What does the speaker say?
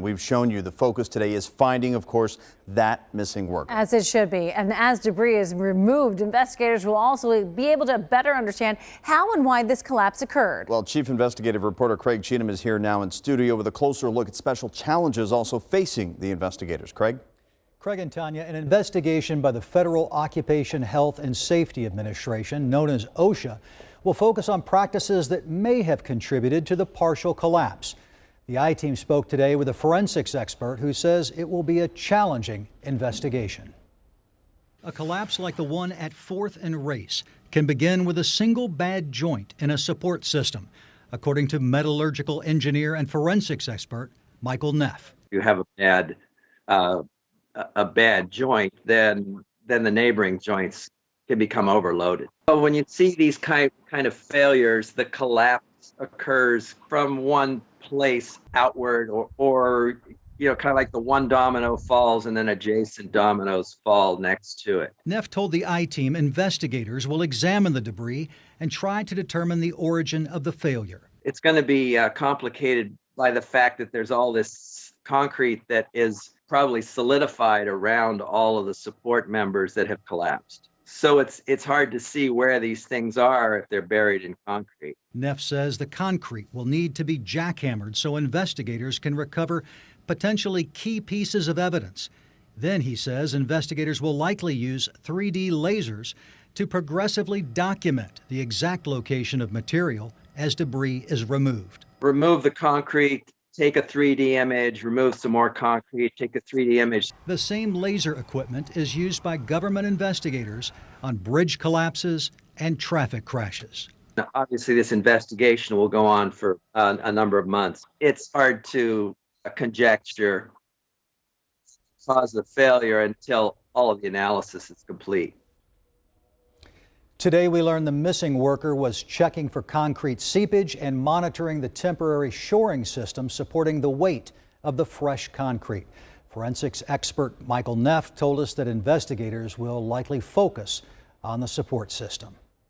we've shown you the focus today is finding, of course, that missing worker. As it should be. And as debris is removed, investigators will also be able to better understand how and why this collapse occurred. Well, Chief Investigative Reporter Craig Cheatham is here now in studio with a closer look at special challenges also facing the investigators. Craig and Tanya, an investigation by the Federal Occupation Health and Safety Administration, known as OSHA, will focus on practices that may have contributed to the partial collapse. The I-Team spoke today with a forensics expert who says it will be a challenging investigation. A collapse like the one at 4th and Race can begin with a single bad joint in a support system, according to metallurgical engineer and forensics expert Michael Neff. You have a bad joint, then the neighboring joints can become overloaded. So when you see these kind of failures, the collapse occurs from one place outward, or kind of like the one domino falls and then adjacent dominoes fall next to it. Neff told the I-Team investigators will examine the debris and try to determine the origin of the failure. It's going to be complicated by the fact that there's all this concrete that is probably solidified around all of the support members that have collapsed. So it's hard to see where these things are if they're buried in concrete. Neff says the concrete will need to be jackhammered so investigators can recover potentially key pieces of evidence. Then, he says, investigators will likely use 3D lasers to progressively document the exact location of material as debris is removed. Remove the concrete, take a 3D image, remove some more concrete, take a 3D image. The same laser equipment is used by government investigators on bridge collapses and traffic crashes. Now, obviously, this investigation will go on for a number of months. It's hard to conjecture the cause of the failure until all of the analysis is complete. Today, we learned the missing worker was checking for concrete seepage and monitoring the temporary shoring system supporting the weight of the fresh concrete. Forensics expert Michael Neff told us that investigators will likely focus on the support system.